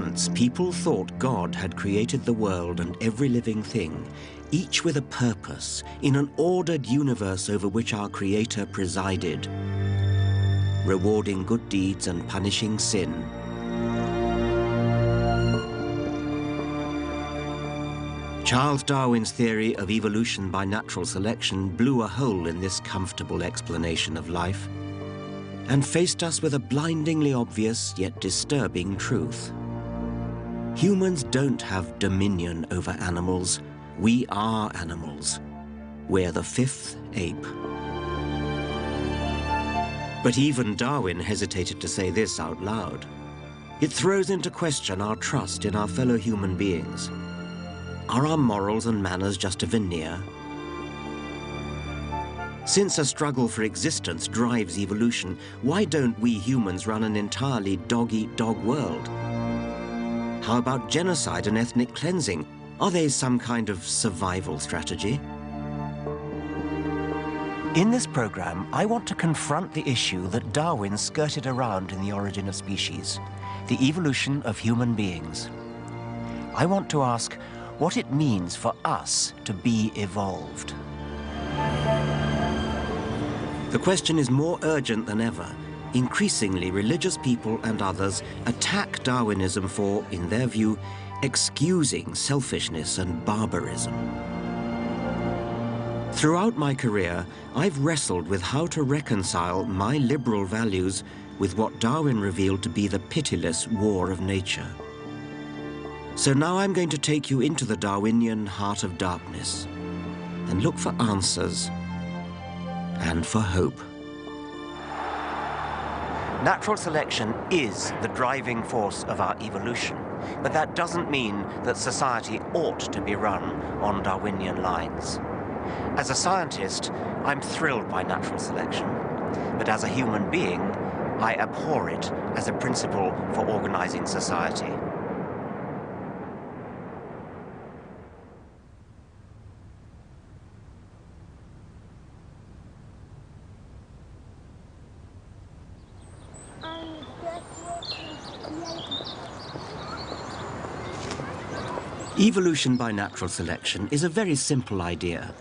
Once, people thought God had created the world and every living thing, each with a purpose, in an ordered universe over which our Creator presided, rewarding good deeds and punishing sin. Charles Darwin's theory of evolution by natural selection blew a hole in this comfortable explanation of life and faced us with a blindingly obvious yet disturbing truth. Humans don't have dominion over animals. We are animals. We're the fifth ape. But even Darwin hesitated to say this out loud. It throws into question our trust in our fellow human beings. Are our morals and manners just a veneer? Since a struggle for existence drives evolution, why don't we humans run an entirely dog-eat-dog world? How about genocide and ethnic cleansing? Are they some kind of survival strategy? In this program, I want to confront the issue that Darwin skirted around in The Origin of Species, the evolution of human beings. I want to ask what it means for us to be evolved. The question is more urgent than ever. Increasingly, religious people and others attack Darwinism for, in their view, excusing selfishness and barbarism. Throughout my career, I've wrestled with how to reconcile my liberal values with what Darwin revealed to be the pitiless war of nature. So now I'm going to take you into the Darwinian heart of darkness and look for answers and for hope. Natural selection is the driving force of our evolution, but that doesn't mean that society ought to be run on Darwinian lines. As a scientist, I'm thrilled by natural selection, but as a human being, I abhor it as a principle for organizing society. Evolution by natural selection is a very simple idea.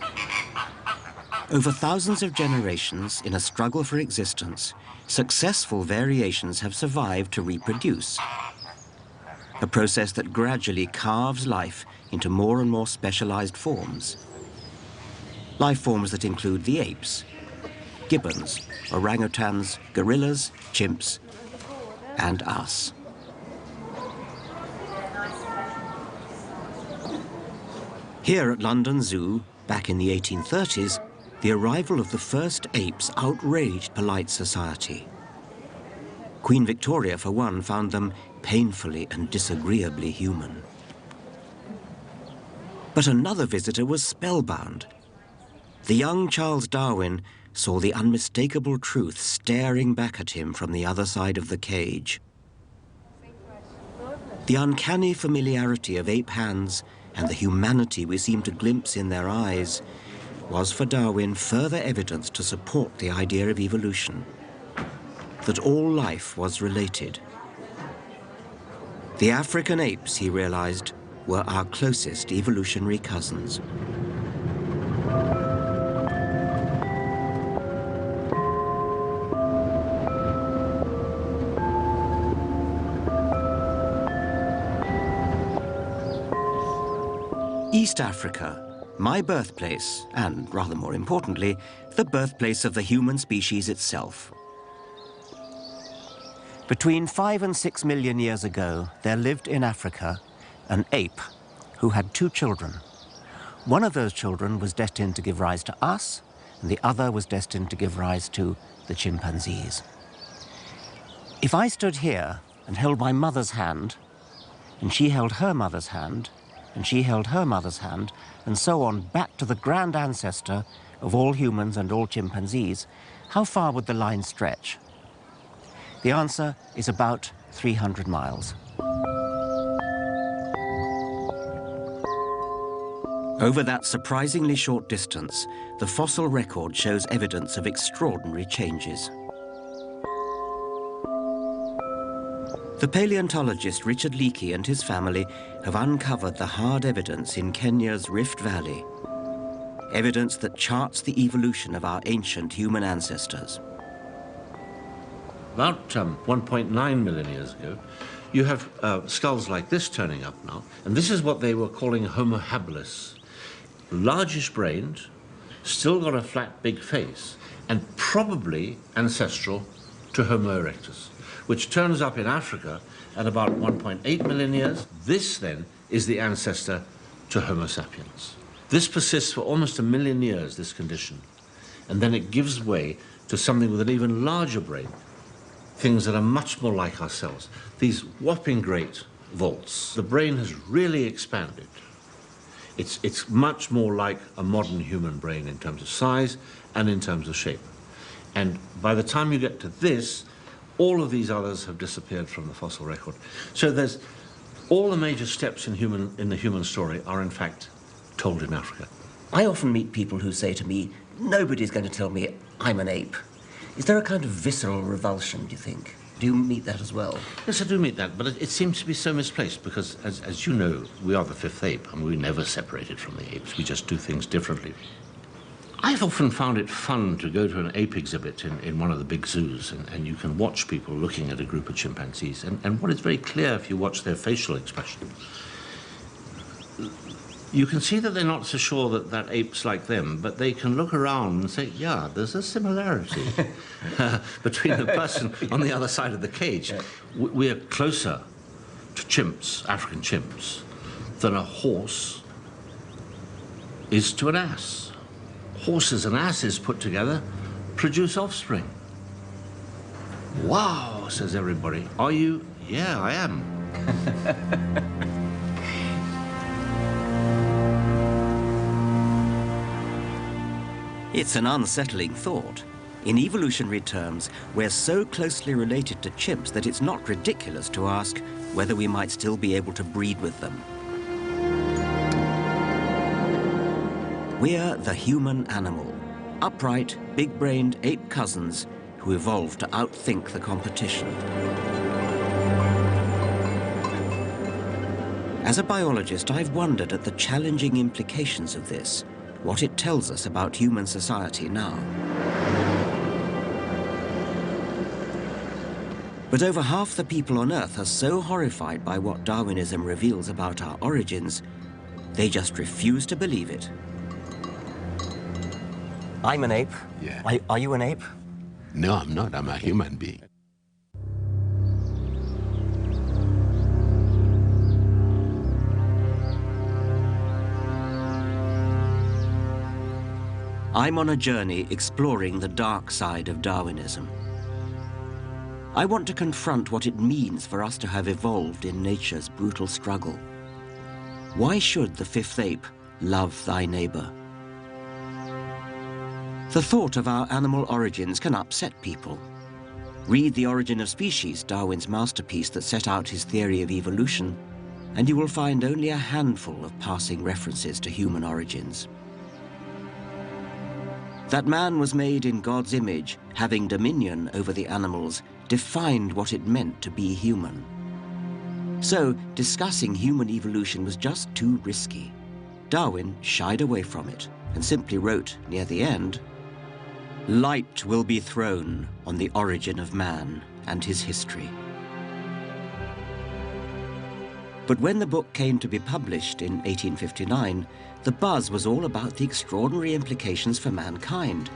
Over thousands of generations, in a struggle for existence, successful variations have survived to reproduce. A process that gradually carves life into more and more specialized forms. Life forms that include the apes, gibbons, orangutans, gorillas, chimps, and us. Here at London Zoo, back in the 1830s, the arrival of the first apes outraged polite society. Queen Victoria, for one, found them painfully and disagreeably human. But another visitor was spellbound. The young Charles Darwin saw the unmistakable truth staring back at him from the other side of the cage. The uncanny familiarity of ape hands and the humanity we seem to glimpse in their eyes was for Darwin further evidence to support the idea of evolution, that all life was related. The African apes, he realized, were our closest evolutionary cousins. East Africa, my birthplace, and rather more importantly, the birthplace of the human species itself. Between 5 and 6 million years ago, there lived in Africa an ape who had 2 children. One of those children was destined to give rise to us, and the other was destined to give rise to the chimpanzees. If I stood here and held my mother's hand, and she held her mother's hand, and she held her mother's hand, and so on back to the grand ancestor of all humans and all chimpanzees, how far would the line stretch? The answer is about 300 miles. Over that surprisingly short distance, the fossil record shows evidence of extraordinary changes. The paleontologist Richard Leakey and his family have uncovered the hard evidence in Kenya's Rift Valley. Evidence that charts the evolution of our ancient human ancestors. About 1.9 million years ago, you have skulls like this turning up now, and this is what they were calling Homo habilis. Largish-brained, still got a flat, big face, and probably ancestral to Homo erectus, which turns up in Africa at about 1.8 million years. This, then, is the ancestor to Homo sapiens. This persists for almost 1 million years, this condition, and then it gives way to something with an even larger brain, things that are much more like ourselves, these whopping great vaults. The brain has really expanded. It's much more like a modern human brain in terms of size and in terms of shape. And by the time you get to this, all of these others have disappeared from the fossil record. So there's all the major steps in the human story are in fact told in Africa. I often meet people who say to me, nobody's going to tell me I'm an ape. Is there a kind of visceral revulsion, do you think? Do you meet that as well? Yes, I do meet that, but it seems to be so misplaced because, as you know, we are the fifth ape, and we never separated from the apes. We just do things differently. I've often found it fun to go to an ape exhibit in one of the big zoos, and you can watch people looking at a group of chimpanzees, and what is very clear if you watch their facial expression, you can see that they're not so sure that that ape's like them, but they can look around and say, yeah, there's a similarity between the person on the other side of the cage. We are closer to chimps, African chimps, than a horse is to an ass. Horses and asses put together produce offspring. Wow, says everybody. Are you? Yeah, I am. It's an unsettling thought. In evolutionary terms, we're so closely related to chimps that it's not ridiculous to ask whether we might still be able to breed with them. We're the human animal, upright, big-brained ape cousins who evolved to outthink the competition. As a biologist, I've wondered at the challenging implications of this, what it tells us about human society now. But over half the people on Earth are so horrified by what Darwinism reveals about our origins, they just refuse to believe it. I'm an ape. Yeah. Are you an ape? No, I'm not. I'm a human being. I'm on a journey exploring the dark side of Darwinism. I want to confront what it means for us to have evolved in nature's brutal struggle. Why should the fifth ape love thy neighbor? The thought of our animal origins can upset people. Read The Origin of Species, Darwin's masterpiece that set out his theory of evolution, and you will find only a handful of passing references to human origins. That man was made in God's image, having dominion over the animals, defined what it meant to be human. So, discussing human evolution was just too risky. Darwin shied away from it and simply wrote near the end, "Light will be thrown on the origin of man and his history." But when the book came to be published in 1859, the buzz was all about the extraordinary implications for mankind.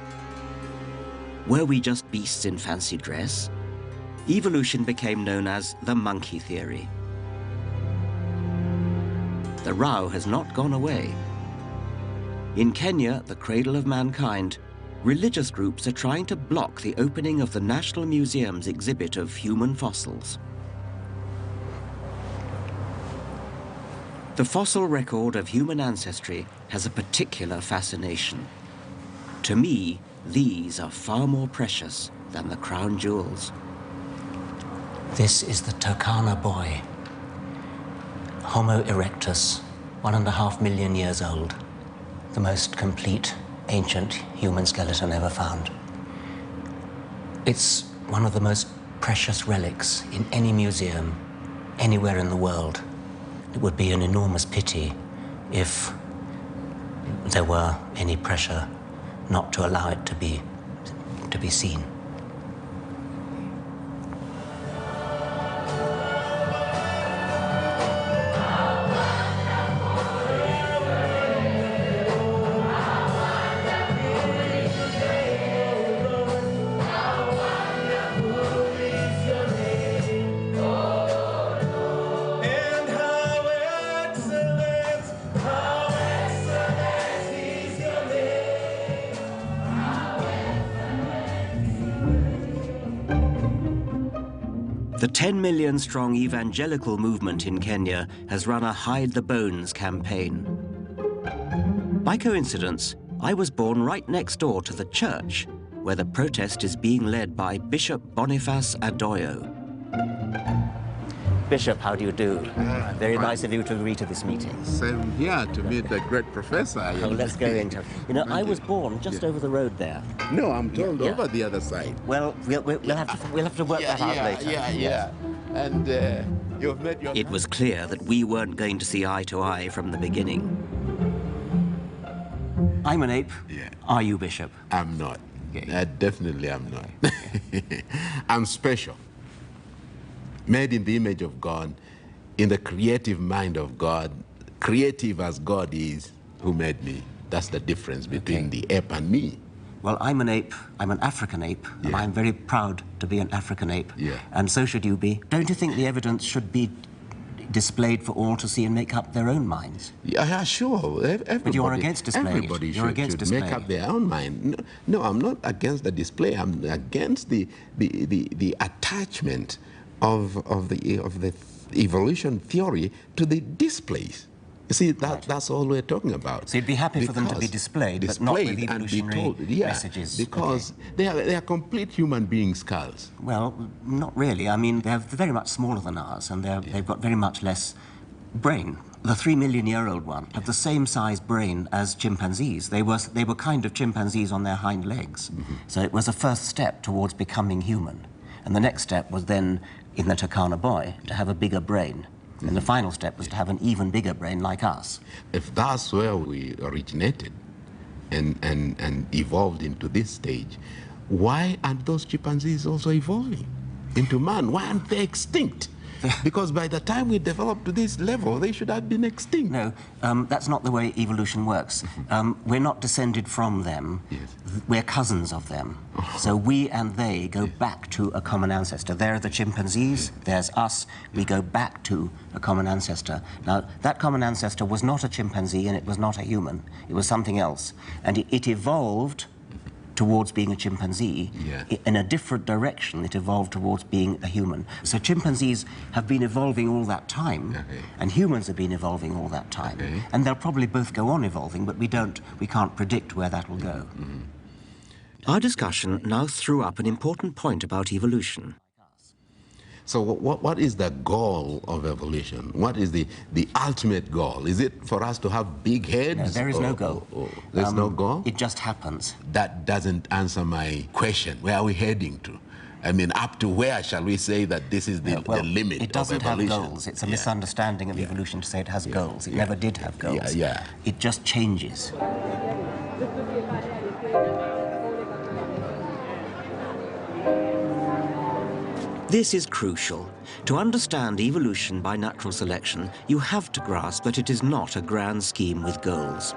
Were we just beasts in fancy dress? Evolution became known as the monkey theory. The row has not gone away. In Kenya, the cradle of mankind, religious groups are trying to block the opening of the National Museum's exhibit of human fossils. The fossil record of human ancestry has a particular fascination. To me, these are far more precious than the crown jewels. This is the Turkana Boy, Homo erectus, 1.5 million years old, the most complete ancient human skeleton ever found. It's one of the most precious relics in any museum, anywhere in the world. It would be an enormous pity if there were any pressure not to allow it to be seen. The 10 million strong evangelical movement in Kenya has run a Hide the Bones campaign. By coincidence, I was born right next door to the church, where the protest is being led by Bishop Bonifes Adoyo. Bishop, how do you do? Very nice of you to agree to this meeting. Same here to meet the great professor. Oh, let's go into. You know, I was born just over the road there. No, I'm told over the other side. Well, we'll have to work that out later. Yeah. And you've met your... It was clear that we weren't going to see eye to eye from the beginning. I'm an ape. Yeah. Are you, Bishop? I'm not. Okay. Definitely I'm not. I'm special. Made in the image of God, in the creative mind of God, creative as God is, who made me. That's the difference between the ape and me. Well, I'm an ape. I'm an African ape, and I'm very proud to be an African ape. Yeah. And so should you be. Don't you think the evidence should be displayed for all to see and make up their own minds? Yeah, sure. But you're against displaying it. Everybody You're should make up their own mind. No, I'm not against the display. I'm against the attachment of the evolution theory to the displays. You see, that's all we're talking about. So you'd be happy for them to be displayed but not with evolutionary messages? Because they are complete human being skulls. Well, not really. I mean, they're very much smaller than ours, and they've got very much less brain. The 3 million-year-old one had the same size brain as chimpanzees. They were kind of chimpanzees on their hind legs. So it was a first step towards becoming human. And the next step was then, in the Turkana Boy, to have a bigger brain. And the final step was to have an even bigger brain like us. If that's where we originated and evolved into this stage, why aren't those chimpanzees also evolving into man? Why aren't they extinct? Because by the time we developed to this level, they should have been extinct. No, that's not the way evolution works. We're not descended from them. Yes. We're cousins of them. So we and they go back to a common ancestor. There are the chimpanzees, there's us. We go back to a common ancestor. Now, that common ancestor was not a chimpanzee and it was not a human. It was something else. And it evolved towards being a chimpanzee. In a different direction, it evolved towards being a human. So chimpanzees have been evolving all that time, and humans have been evolving all that time. And they'll probably both go on evolving, but we can't predict where that will go. Our discussion now threw up an important point about evolution. So what is the goal of evolution? What is the ultimate goal? Is it for us to have big heads? No, there is no goal. There's no goal? It just happens. That doesn't answer my question. Where are we heading to? I mean, up to where shall we say that this is the limit of evolution? It doesn't have goals. It's a misunderstanding of evolution to say it has goals. It never did have goals. It just changes. This is crucial. To understand evolution by natural selection, you have to grasp that it is not a grand scheme with goals.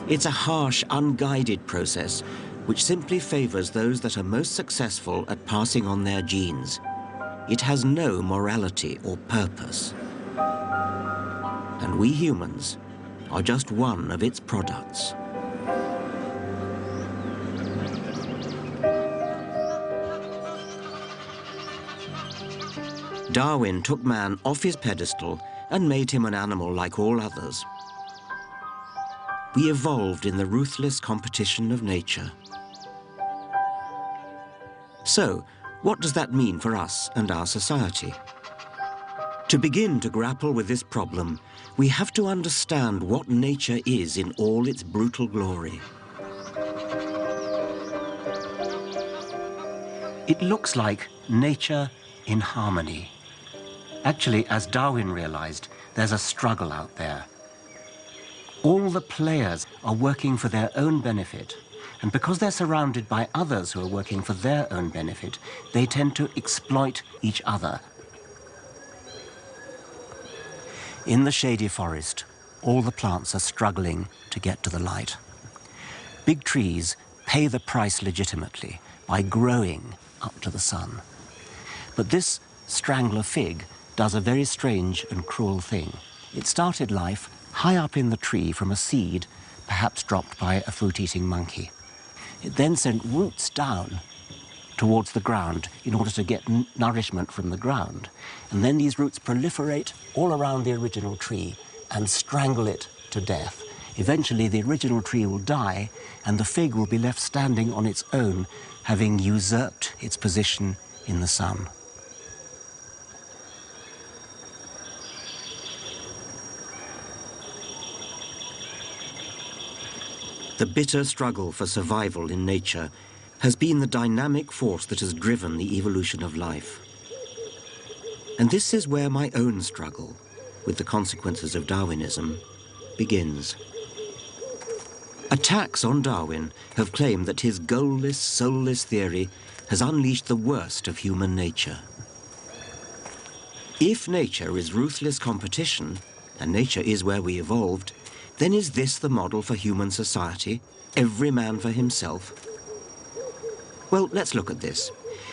It's a harsh, unguided process which simply favors those that are most successful at passing on their genes. It has no morality or purpose. And we humans are just one of its products. Darwin took man off his pedestal and made him an animal like all others. We evolved in the ruthless competition of nature. So, what does that mean for us and our society? To begin to grapple with this problem, we have to understand what nature is in all its brutal glory. It looks like nature in harmony. Actually, as Darwin realized, there's a struggle out there. All the players are working for their own benefit, and because they're surrounded by others who are working for their own benefit, they tend to exploit each other. In the shady forest, all the plants are struggling to get to the light. Big trees pay the price legitimately by growing up to the sun. But this strangler fig does a very strange and cruel thing. It started life high up in the tree from a seed, perhaps dropped by a fruit-eating monkey. It then sent roots down towards the ground in order to get nourishment from the ground. And then these roots proliferate all around the original tree and strangle it to death. Eventually, the original tree will die, and the fig will be left standing on its own, having usurped its position in the sun. The bitter struggle for survival in nature has been the dynamic force that has driven the evolution of life. And this is where my own struggle with the consequences of Darwinism begins. Attacks on Darwin have claimed that his goalless, soulless theory has unleashed the worst of human nature. If nature is ruthless competition, and nature is where we evolved, then is this the model for human society? Every man for himself? Well, let's look at this.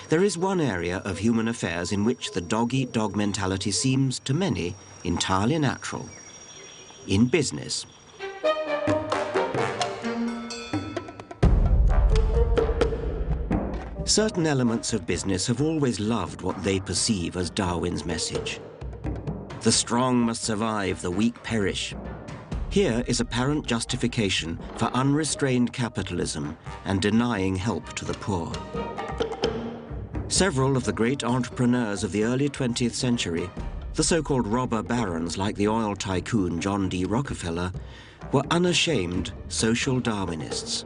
There is one area of human affairs in which the dog-eat-dog mentality seems, to many, entirely natural. In business. Certain elements of business have always loved what they perceive as Darwin's message. The strong must survive, the weak perish. Here is apparent justification for unrestrained capitalism and denying help to the poor. Several of the great entrepreneurs of the early 20th century, the so-called robber barons like the oil tycoon John D. Rockefeller, were unashamed social Darwinists.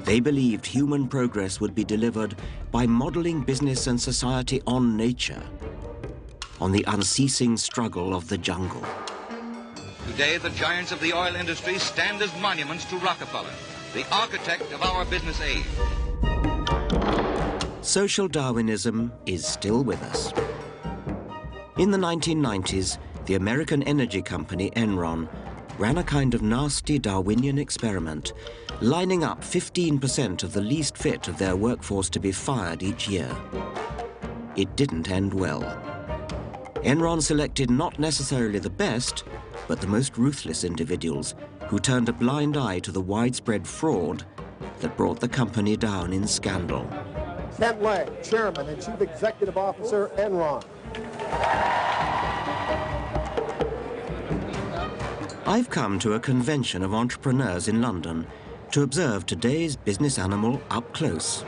They believed human progress would be delivered by modeling business and society on nature, on the unceasing struggle of the jungle. Today, the giants of the oil industry stand as monuments to Rockefeller, the architect of our business age. Social Darwinism is still with us. In the 1990s, the American energy company Enron ran a kind of nasty Darwinian experiment, lining up 15% of the least fit of their workforce to be fired each year. It didn't end well. Enron selected not necessarily the best, but the most ruthless individuals who turned a blind eye to the widespread fraud that brought the company down in scandal. Ken Lay, Chairman and Chief Executive Officer, Enron. I've come to a convention of entrepreneurs in London to observe today's business animal up close.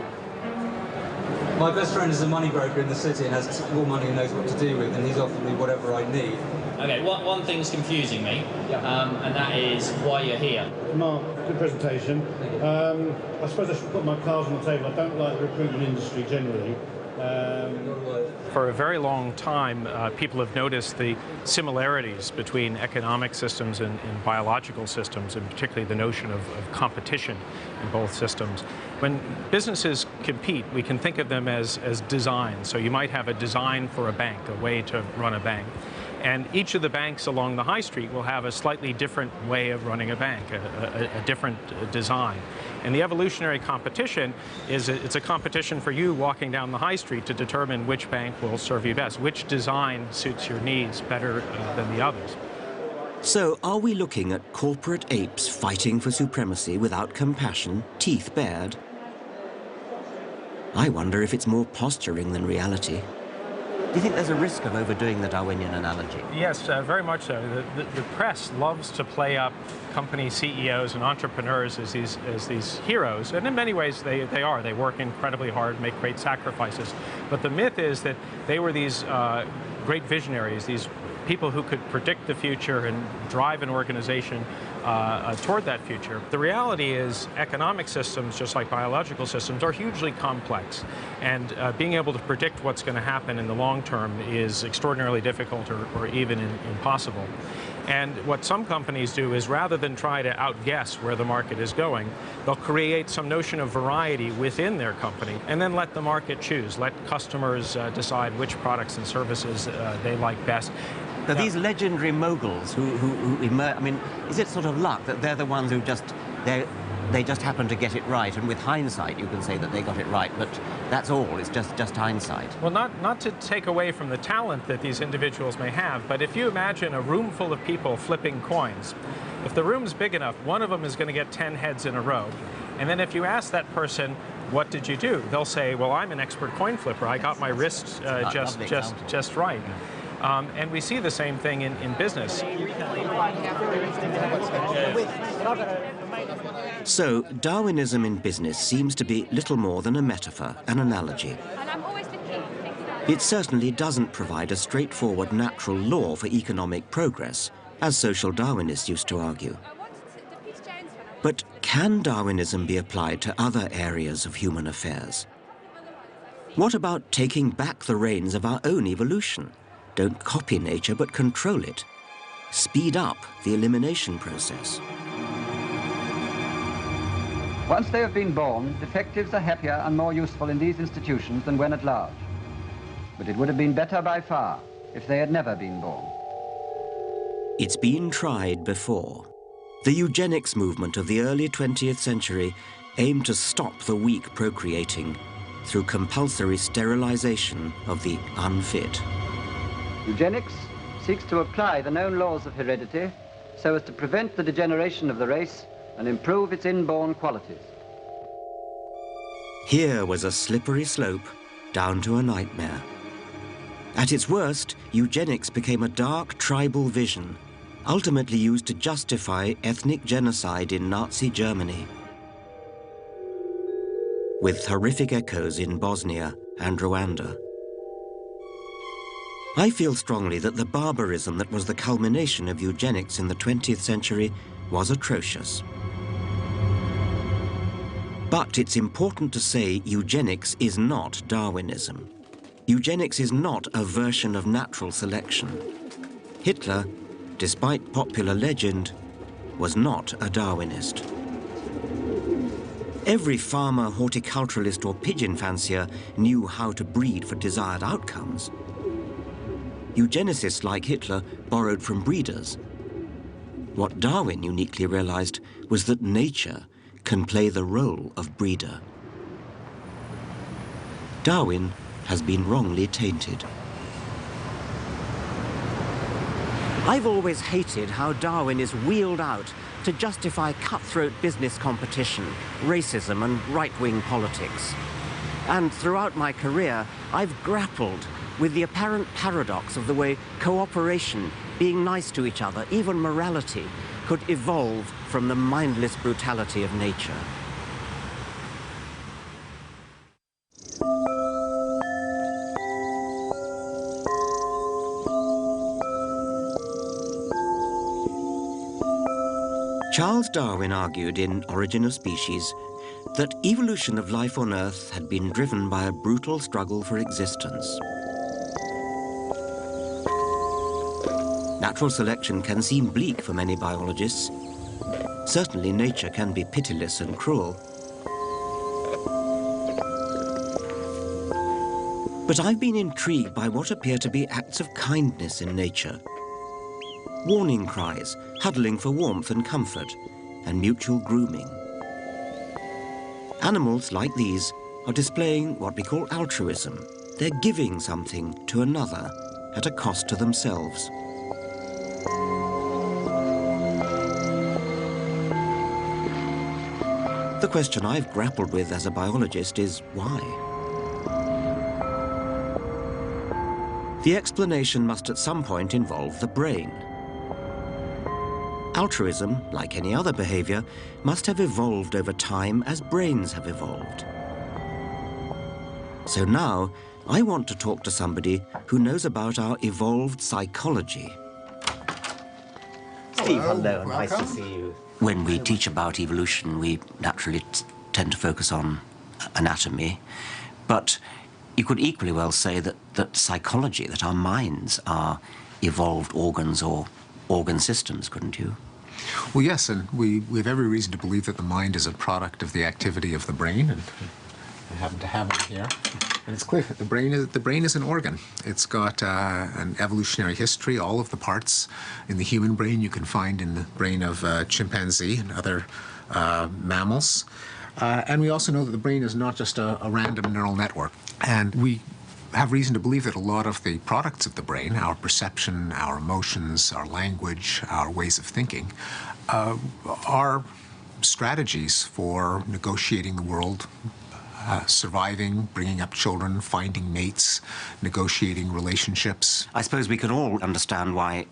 My best friend is a money broker in the city and has more money and knows what to do with, and he's offered me whatever I need. Okay, one thing's confusing me, and that is why you're here. Mark, good presentation. I suppose I should put my cards on the table. I don't like the recruitment industry generally. For a very long time, people have noticed the similarities between economic systems and biological systems, and particularly the notion of competition in both systems. When businesses compete, we can think of them as design. So you might have a design for a bank, a way to run a bank. And each of the banks along the high street will have a slightly different way of running a bank, a different design. And the evolutionary competition it's a competition for you walking down the high street to determine which bank will serve you best, which design suits your needs better than the others. So are we looking at corporate apes fighting for supremacy without compassion, teeth bared? I wonder if it's more posturing than reality. Do you think there's a risk of overdoing the Darwinian analogy? Yes, very much so. The press loves to play up company CEOs and entrepreneurs as these heroes, and in many ways they are. They work incredibly hard, make great sacrifices. But the myth is that they were these great visionaries, these people who could predict the future and drive an organization toward that future. The reality is economic systems, just like biological systems, are hugely complex. And being able to predict what's going to happen in the long term is extraordinarily difficult or even impossible. And what some companies do is, rather than try to outguess where the market is going, they'll create some notion of variety within their company and then let the market choose, let customers decide which products and services they like best. But these legendary moguls who emerge, I mean, is it sort of luck that they're the ones who they just happen to get it right, and with hindsight you can say that they got it right, but that's all, it's just hindsight? Well, not to take away from the talent that these individuals may have, but if you imagine a room full of people flipping coins, if the room's big enough, one of them is going to get 10 heads in a row. And then if you ask that person, what did you do? They'll say, well, I'm an expert coin flipper. I got my wrist just right. And we see the same thing in business. So, Darwinism in business seems to be little more than a metaphor, an analogy. It certainly doesn't provide a straightforward natural law for economic progress, as social Darwinists used to argue. But can Darwinism be applied to other areas of human affairs? What about taking back the reins of our own evolution? Don't copy nature, but control it. Speed up the elimination process. Once they have been born, defectives are happier and more useful in these institutions than when at large. But it would have been better by far if they had never been born. It's been tried before. The eugenics movement of the early 20th century aimed to stop the weak procreating through compulsory sterilization of the unfit. Eugenics seeks to apply the known laws of heredity so as to prevent the degeneration of the race and improve its inborn qualities. Here was a slippery slope down to a nightmare. At its worst, eugenics became a dark tribal vision, ultimately used to justify ethnic genocide in Nazi Germany, with horrific echoes in Bosnia and Rwanda. I feel strongly that the barbarism that was the culmination of eugenics in the 20th century was atrocious. But it's important to say eugenics is not Darwinism. Eugenics is not a version of natural selection. Hitler, despite popular legend, was not a Darwinist. Every farmer, horticulturalist or pigeon fancier knew how to breed for desired outcomes. Eugenicists like Hitler borrowed from breeders. What Darwin uniquely realized was that nature can play the role of breeder. Darwin has been wrongly tainted. I've always hated how Darwin is wheeled out to justify cutthroat business competition, racism and right-wing politics. And throughout my career, I've grappled with the apparent paradox of the way cooperation, being nice to each other, even morality, could evolve from the mindless brutality of nature. Charles Darwin argued in Origin of Species that evolution of life on Earth had been driven by a brutal struggle for existence. Natural selection can seem bleak for many biologists. Certainly nature can be pitiless and cruel. But I've been intrigued by what appear to be acts of kindness in nature. Warning cries, huddling for warmth and comfort, and mutual grooming. Animals like these are displaying what we call altruism. They're giving something to another at a cost to themselves. The question I've grappled with as a biologist is why? The explanation must at some point involve the brain. Altruism, like any other behavior, must have evolved over time as brains have evolved. So now, I want to talk to somebody who knows about our evolved psychology. Steve, hello. Nice to see you. When we teach about evolution, we naturally tend to focus on anatomy, but you could equally well say that psychology, that our minds are evolved organs or organ systems, couldn't you? Well, yes, and we have every reason to believe that the mind is a product of the activity of the brain, and I happen to have it here. And it's clear that the brain is an organ. It's got an evolutionary history. All of the parts in the human brain you can find in the brain of chimpanzee and other mammals. And we also know that the brain is not just a random neural network. And we have reason to believe that a lot of the products of the brain, our perception, our emotions, our language, our ways of thinking, are strategies for negotiating the world, surviving, bringing up children, finding mates, negotiating relationships. I suppose we can all understand why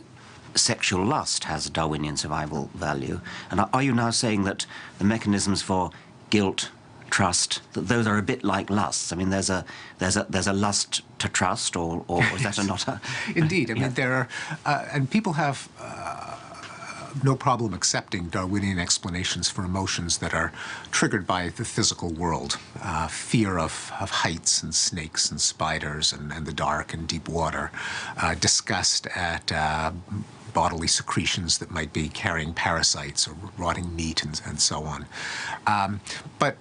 sexual lust has Darwinian survival value. And are you now saying that the mechanisms for guilt, trust, that those are a bit like lusts? I mean, there's a lust to trust, or is that not a... Indeed. I mean, there are, and people have no problem accepting Darwinian explanations for emotions that are triggered by the physical world. Fear of heights and snakes and spiders and the dark and deep water. Disgust at bodily secretions that might be carrying parasites or rotting meat and so on. But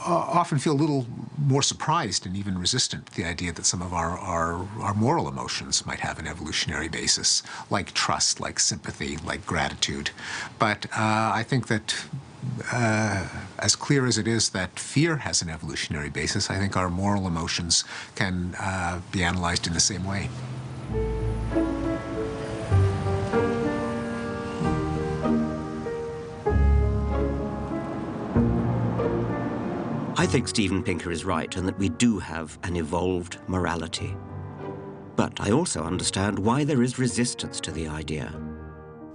often feel a little more surprised and even resistant to the idea that some of our moral emotions might have an evolutionary basis, like trust, like sympathy, like gratitude. But I think that as clear as it is that fear has an evolutionary basis, I think our moral emotions can be analyzed in the same way. I think Steven Pinker is right, and that we do have an evolved morality. But I also understand why there is resistance to the idea.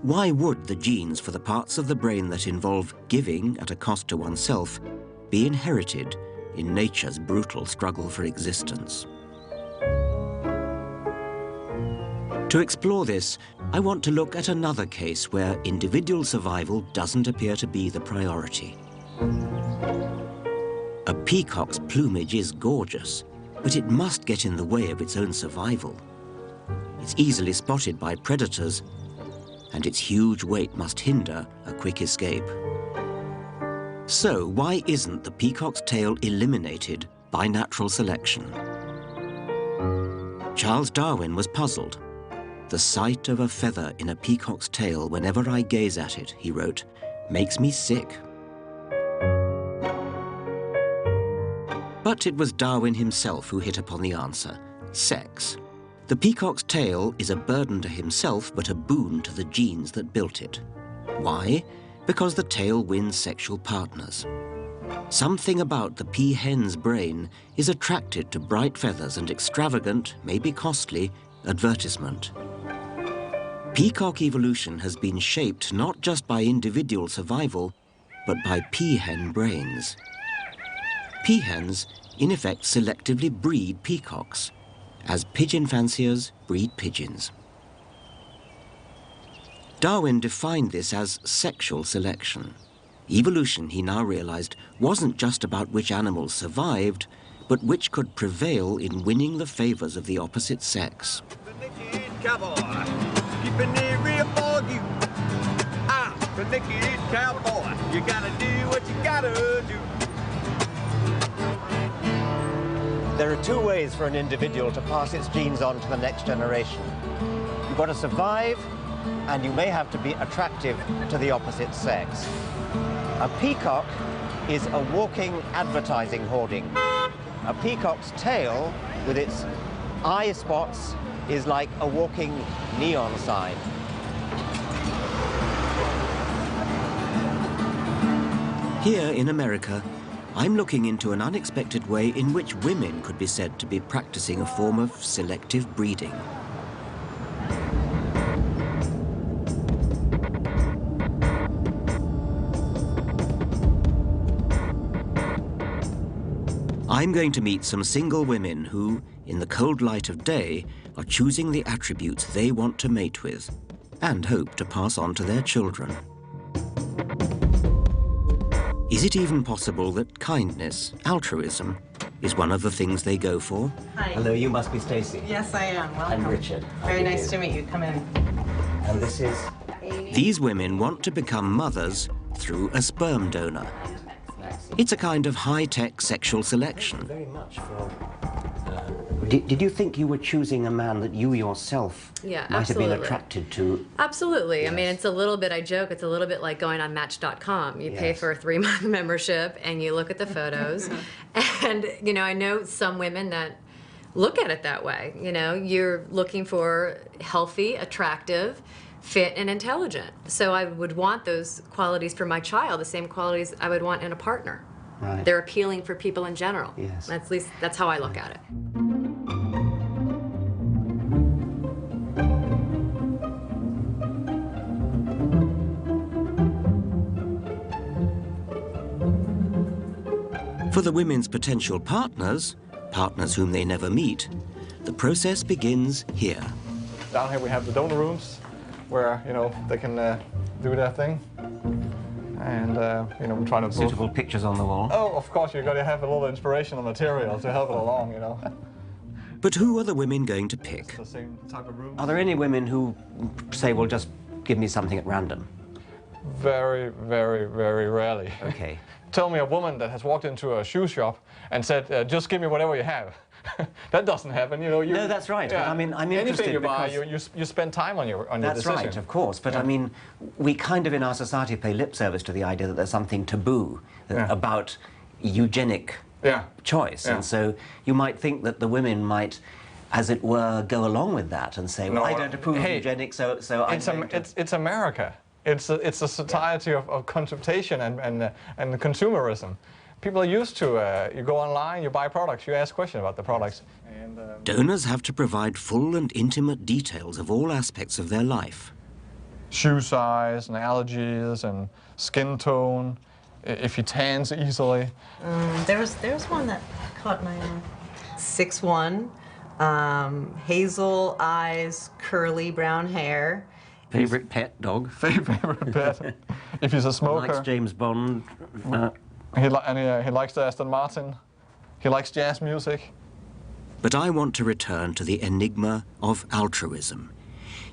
Why would the genes for the parts of the brain that involve giving at a cost to oneself be inherited in nature's brutal struggle for existence? To explore this, I want to look at another case where individual survival doesn't appear to be the priority. A peacock's plumage is gorgeous, but it must get in the way of its own survival. It's easily spotted by predators, and its huge weight must hinder a quick escape. So why isn't the peacock's tail eliminated by natural selection? Charles Darwin was puzzled. "The sight of a feather in a peacock's tail whenever I gaze at it," he wrote, "makes me sick." But it was Darwin himself who hit upon the answer: sex. The peacock's tail is a burden to himself, but a boon to the genes that built it. Why? Because the tail wins sexual partners. Something about the peahen's brain is attracted to bright feathers and extravagant, maybe costly, advertisement. Peacock evolution has been shaped not just by individual survival, but by peahen brains. Peahens, in effect, selectively breed peacocks, as pigeon fanciers breed pigeons. Darwin defined this as sexual selection. Evolution, he now realized, wasn't just about which animals survived, but which could prevail in winning the favors of the opposite sex. The naked cowboy, keeping it real for you. The naked cowboy, you gotta do what you gotta do. There are two ways for an individual to pass its genes on to the next generation. You've got to survive, and you may have to be attractive to the opposite sex. A peacock is a walking advertising hoarding. A peacock's tail, with its eye spots, is like a walking neon sign. Here in America, I'm looking into an unexpected way in which women could be said to be practicing a form of selective breeding. I'm going to meet some single women who, in the cold light of day, are choosing the attributes they want to mate with and hope to pass on to their children. Is it even possible that kindness, altruism, is one of the things they go for? Hi. Hello, you must be Stacy. Yes, I am. Welcome. I'm Richard. Very nice to meet you. Come in. And this is... These women want to become mothers through a sperm donor. It's a kind of high-tech sexual selection. Very much for... Did you think you were choosing a man that you yourself might have been attracted to? Absolutely. Yes. I mean, it's a little bit, I joke, it's a little bit like going on Match.com. You pay for a 3-month membership and you look at the photos. And, you know, I know some women that look at it that way. You know, you're looking for healthy, attractive, fit, and intelligent. So I would want those qualities for my child, the same qualities I would want in a partner. Right. They're appealing for people in general. Yes. At least that's how I look at it. For the women's potential partners, partners whom they never meet, the process begins here. Down here we have the donor rooms where, you know, they can do their thing. And, you know, I'm trying to... Suitable pictures on the wall. Oh, of course, you've got to have a little inspirational material to help it along, you know. But who are the women going to pick? The same type of room. Are there any women who say, well, just give me something at random? Very, very, very rarely. Okay. Tell me a woman that has walked into a shoe shop and said, just give me whatever you have. That doesn't happen, you know. No, that's right. Yeah. But I mean, I'm interested anything you buy, because you spend time on your decision. That's right, of course. But I mean, we kind of in our society pay lip service to the idea that there's something taboo about eugenic choice. And so you might think that the women might, as it were, go along with that and say, well, I don't approve of eugenics, so it's America. It's a society of consultation and consumerism. People are used to, you go online, you buy products, you ask questions about the products. And, donors have to provide full and intimate details of all aspects of their life. Shoe size and allergies and skin tone, if he tans easily. There's one that caught my eye. 6'1", hazel eyes, curly brown hair. Favorite pet dog? Favorite pet. If he's a smoker. Likes James Bond. He likes the Aston Martin. He likes jazz music. But I want to return to the enigma of altruism.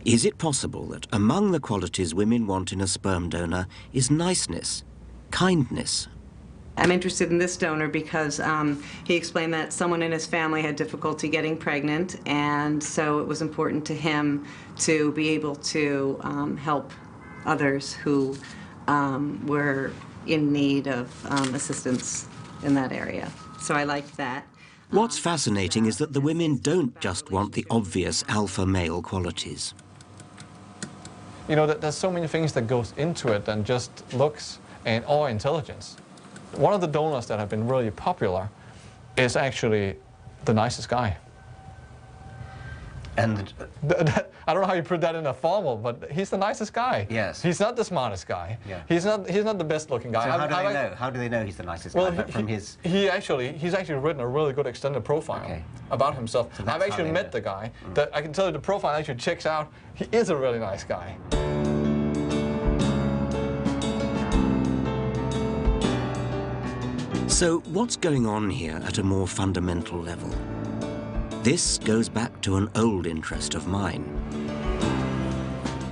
Is it possible that among the qualities women want in a sperm donor is niceness, kindness? I'm interested in this donor because he explained that someone in his family had difficulty getting pregnant, and so it was important to him to be able to help others who were in need of assistance in that area. So I liked that. What's fascinating is that the women don't just want the obvious alpha male qualities. You know, there's so many things that goes into it than just looks or intelligence. One of the donors that have been really popular is actually the nicest guy. And I don't know how you put that in a formal, but he's the nicest guy. Yes. He's not the smartest guy. Yeah. He's not the best looking guy. So how do they know? How do they know he's the nicest guy? But from his... He's actually written a really good extended profile about himself. So I've actually met the guy. That I can tell you the profile actually checks out. He is a really nice guy. So what's going on here at a more fundamental level? This goes back to an old interest of mine.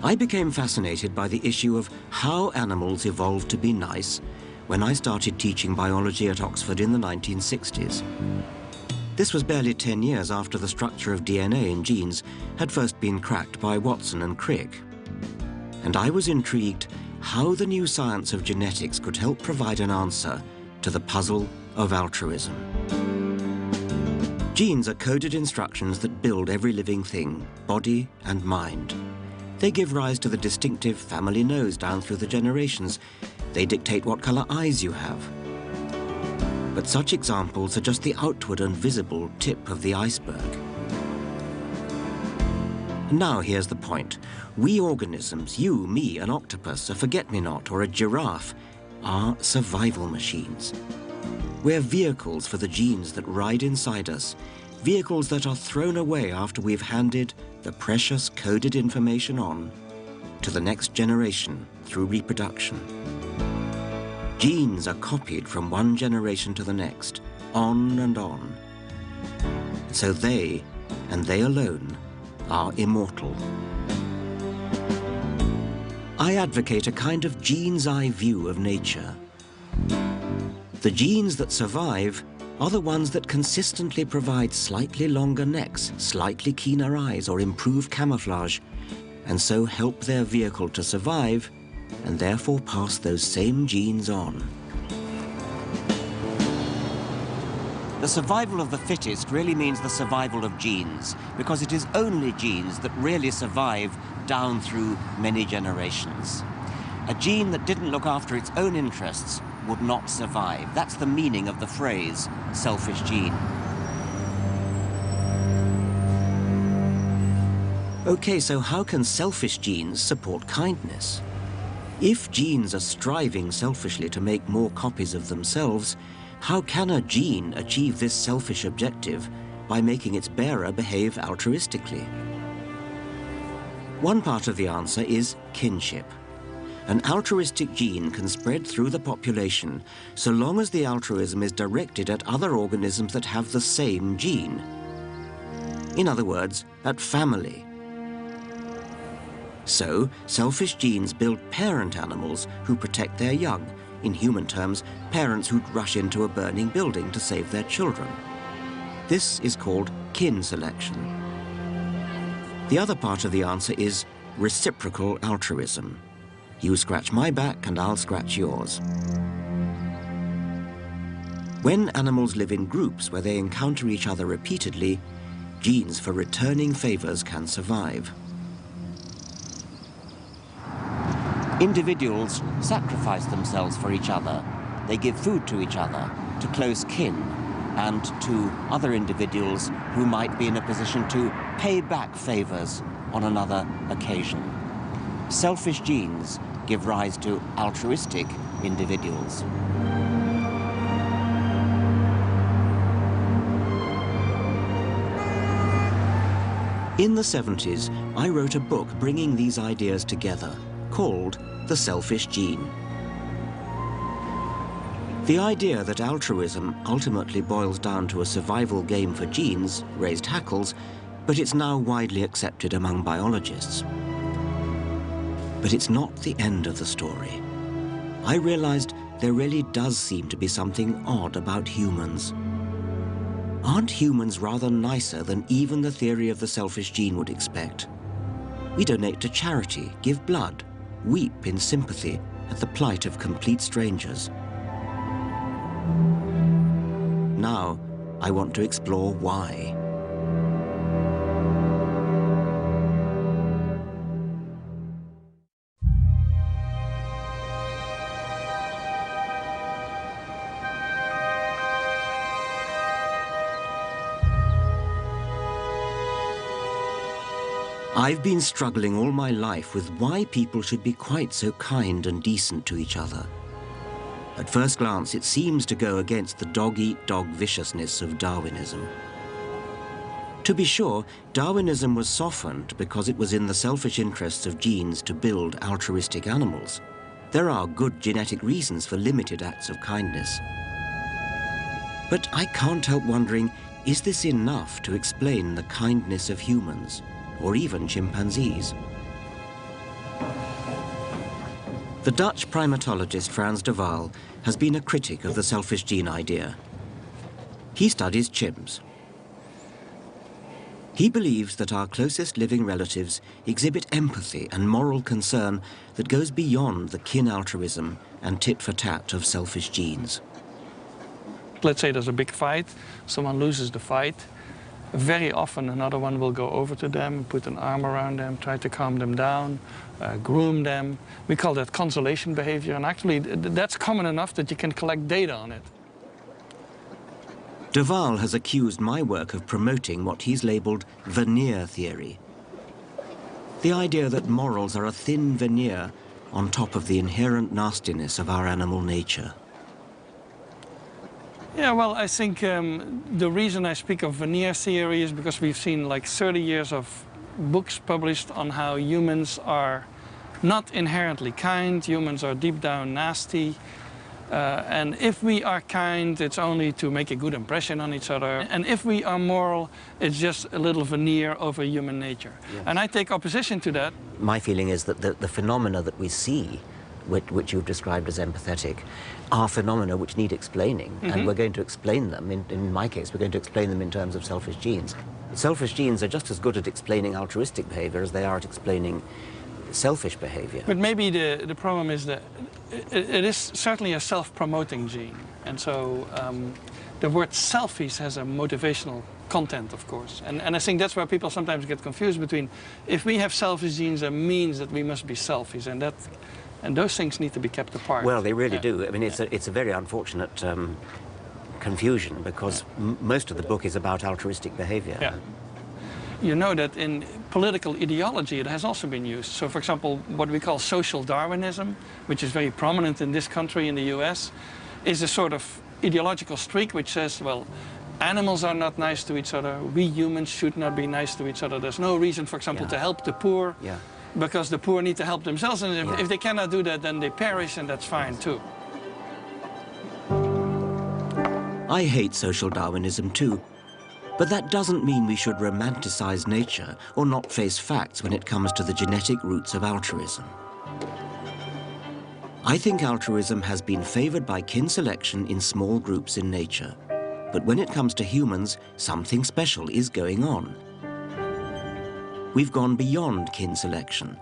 I became fascinated by the issue of how animals evolved to be nice when I started teaching biology at Oxford in the 1960s. This was barely 10 years after the structure of DNA in genes had first been cracked by Watson and Crick. And I was intrigued how the new science of genetics could help provide an answer to the puzzle of altruism. Genes are coded instructions that build every living thing, body and mind. They give rise to the distinctive family nose down through the generations. They dictate what color eyes you have. But such examples are just the outward and visible tip of the iceberg. Now here's the point. We organisms, you, me, an octopus, a forget-me-not, or a giraffe, are survival machines. We're vehicles for the genes that ride inside us, vehicles that are thrown away after we've handed the precious coded information on to the next generation through reproduction. Genes are copied from one generation to the next, on and on. So they, and they alone, are immortal. I advocate a kind of gene's eye view of nature. The genes that survive are the ones that consistently provide slightly longer necks, slightly keener eyes, or improve camouflage, and so help their vehicle to survive, and therefore pass those same genes on. The survival of the fittest really means the survival of genes, because it is only genes that really survive down through many generations. A gene that didn't look after its own interests would not survive. That's the meaning of the phrase, selfish gene. Okay, so how can selfish genes support kindness? If genes are striving selfishly to make more copies of themselves, how can a gene achieve this selfish objective by making its bearer behave altruistically? One part of the answer is kinship. An altruistic gene can spread through the population so long as the altruism is directed at other organisms that have the same gene. In other words, at family. So, selfish genes build parent animals who protect their young. In human terms, parents who'd rush into a burning building to save their children. This is called kin selection. The other part of the answer is reciprocal altruism. You scratch my back and I'll scratch yours. When animals live in groups where they encounter each other repeatedly, genes for returning favors can survive. Individuals sacrifice themselves for each other. They give food to each other, to close kin, and to other individuals who might be in a position to pay back favors on another occasion. Selfish genes give rise to altruistic individuals. In the 70s, I wrote a book bringing these ideas together, called The Selfish Gene. The idea that altruism ultimately boils down to a survival game for genes raised hackles, but it's now widely accepted among biologists. But it's not the end of the story. I realized there really does seem to be something odd about humans. Aren't humans rather nicer than even the theory of the selfish gene would expect? We donate to charity, give blood, weep in sympathy at the plight of complete strangers. Now, I want to explore why. I've been struggling all my life with why people should be quite so kind and decent to each other. At first glance, it seems to go against the dog-eat-dog viciousness of Darwinism. To be sure, Darwinism was softened because it was in the selfish interests of genes to build altruistic animals. There are good genetic reasons for limited acts of kindness. But I can't help wondering, is this enough to explain the kindness of humans, or even chimpanzees? The Dutch primatologist Frans de Waal has been a critic of the selfish gene idea. He studies chimps. He believes that our closest living relatives exhibit empathy and moral concern that goes beyond the kin altruism and tit-for-tat of selfish genes. Let's say there's a big fight, someone loses the fight. Very often another one will go over to them, put an arm around them, try to calm them down, groom them. We call that consolation behavior, and actually that's common enough that you can collect data on it. De Waal has accused my work of promoting what he's labeled veneer theory. The idea that morals are a thin veneer on top of the inherent nastiness of our animal nature. Yeah, well, I think the reason I speak of veneer theory is because we've seen like 30 years of books published on how humans are not inherently kind, humans are deep down nasty, and if we are kind, it's only to make a good impression on each other, and if we are moral, it's just a little veneer over human nature. Yes. And I take opposition to that. My feeling is that the phenomena that we see, which you've described as empathetic, are phenomena which need explaining, and we're going to explain them. In my case, we're going to explain them in terms of selfish genes. Selfish genes are just as good at explaining altruistic behavior as they are at explaining selfish behavior. But maybe the problem is that it is certainly a self-promoting gene, and so the word selfish has a motivational content, of course, and I think that's where people sometimes get confused between, if we have selfish genes, that means that we must be selfish, and those things need to be kept apart. Well, they really do. I mean, it's a very unfortunate confusion, because most of the book is about altruistic behavior. Yeah. You know that in political ideology it has also been used. So, for example, what we call social Darwinism, which is very prominent in this country, in the US, is a sort of ideological streak which says, well, animals are not nice to each other, we humans should not be nice to each other. There's no reason, for example, to help the poor, because the poor need to help themselves, and if they cannot do that, then they perish, and that's fine too. I hate social Darwinism too. But that doesn't mean we should romanticize nature or not face facts when it comes to the genetic roots of altruism. I think altruism has been favored by kin selection in small groups in nature. But when it comes to humans, something special is going on. We've gone beyond kin selection.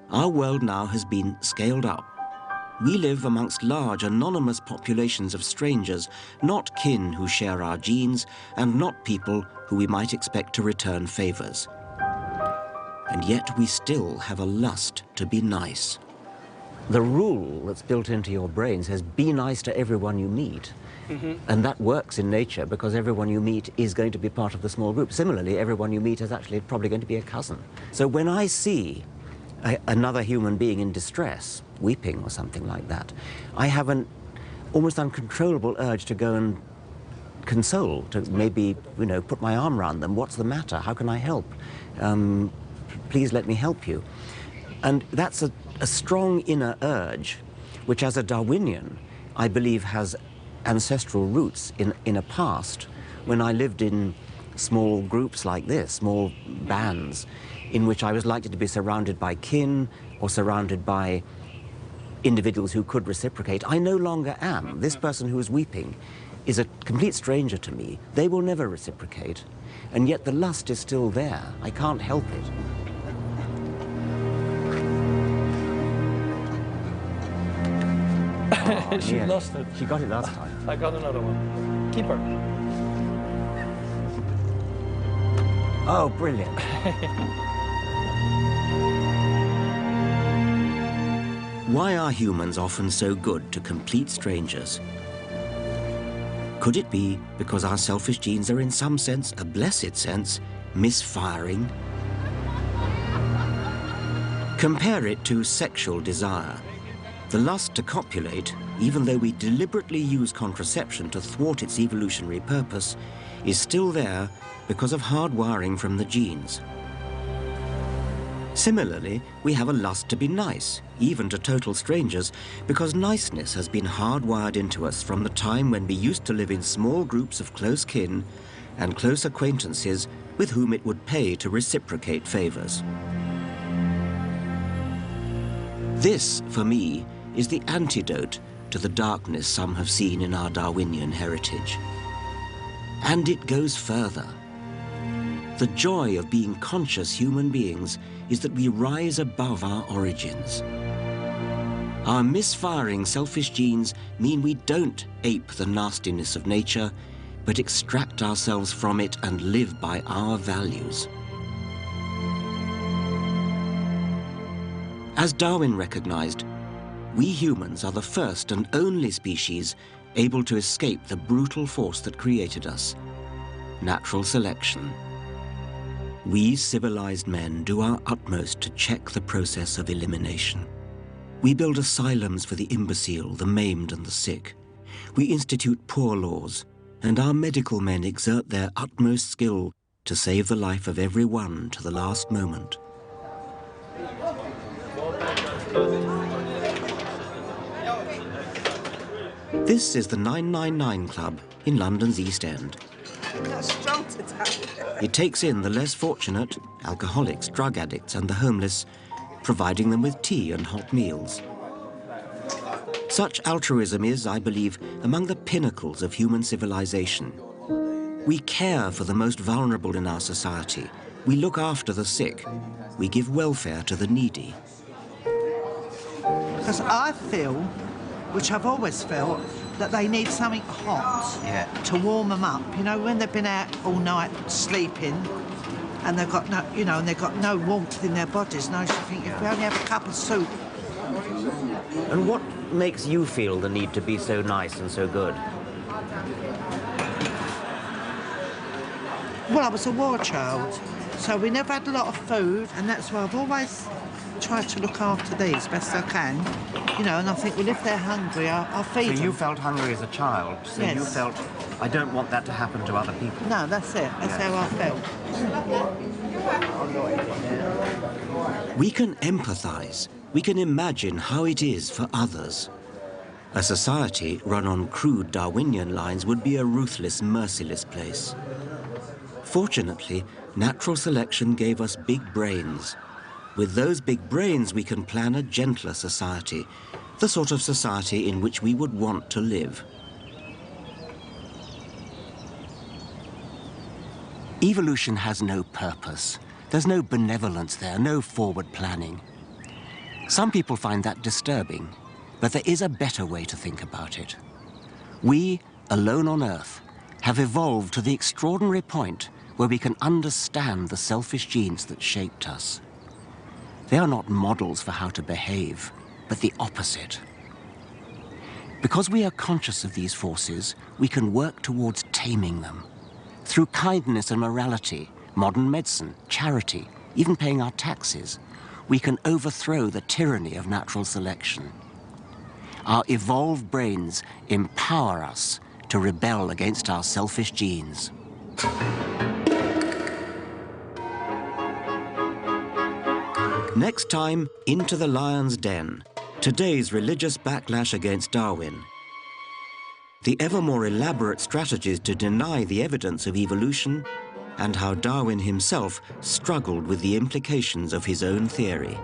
Our world now has been scaled up. We live amongst large, anonymous populations of strangers, not kin who share our genes, and not people who we might expect to return favors. And yet we still have a lust to be nice. The rule that's built into your brain says, be nice to everyone you meet. And that works in nature, because everyone you meet is going to be part of the small group. Similarly, everyone you meet is actually probably going to be a cousin. So when I see another human being in distress, weeping or something like that, I have an almost uncontrollable urge to go and console, to maybe, put my arm around them. What's the matter? How can I help? Please let me help you. And that's a strong inner urge, which as a Darwinian, I believe has ancestral roots in a past when I lived in small groups like this, small bands, in which I was likely to be surrounded by kin or surrounded by individuals who could reciprocate. I no longer am. This person who is weeping is a complete stranger to me. They will never reciprocate, and yet the lust is still there. I can't help it. She lost it. She got it last time. I got another one. Keep her. Oh, brilliant. Why are humans often so good to complete strangers? Could it be because our selfish genes are in some sense, a blessed sense, misfiring? Compare it to sexual desire. The lust to copulate, even though we deliberately use contraception to thwart its evolutionary purpose, is still there because of hardwiring from the genes. Similarly, we have a lust to be nice, even to total strangers, because niceness has been hardwired into us from the time when we used to live in small groups of close kin and close acquaintances with whom it would pay to reciprocate favors. This, for me, is the antidote to the darkness some have seen in our Darwinian heritage. And it goes further. The joy of being conscious human beings is that we rise above our origins. Our misfiring selfish genes mean we don't ape the nastiness of nature, but extract ourselves from it and live by our values. As Darwin recognized, we humans are the first and only species able to escape the brutal force that created us, natural selection. We civilized men do our utmost to check the process of elimination. We build asylums for the imbecile, the maimed and the sick. We institute poor laws, and our medical men exert their utmost skill to save the life of every one to the last moment. This is the 999 Club in London's East End. It takes in the less fortunate, alcoholics, drug addicts and the homeless, providing them with tea and hot meals. Such altruism is, I believe, among the pinnacles of human civilization. We care for the most vulnerable in our society. We look after the sick. We give welfare to the needy. Because I feel, which I've always felt, that they need something hot to warm them up. You know, when they've been out all night sleeping and they've got no, you know, and they've got no warmth in their bodies. And I just think if we only have a cup of soup. And what makes you feel the need to be so nice and so good? Well, I was a war child, so we never had a lot of food, and that's why I've always tried to look after these best I can. You know, and I think, well, if they're hungry, I'll feed them. So you felt hungry as a child, so yes. You felt, I don't want that to happen to other people. No, that's it. That's how I felt. We can empathise. We can imagine how it is for others. A society run on crude Darwinian lines would be a ruthless, merciless place. Fortunately, natural selection gave us big brains. With those big brains, we can plan a gentler society, the sort of society in which we would want to live. Evolution has no purpose. There's no benevolence there, no forward planning. Some people find that disturbing, but there is a better way to think about it. We, alone on Earth, have evolved to the extraordinary point where we can understand the selfish genes that shaped us. They are not models for how to behave, but the opposite. Because we are conscious of these forces, we can work towards taming them. Through kindness and morality, modern medicine, charity, even paying our taxes, we can overthrow the tyranny of natural selection. Our evolved brains empower us to rebel against our selfish genes. Next time, Into the Lion's Den. Today's religious backlash against Darwin. The ever more elaborate strategies to deny the evidence of evolution, and how Darwin himself struggled with the implications of his own theory.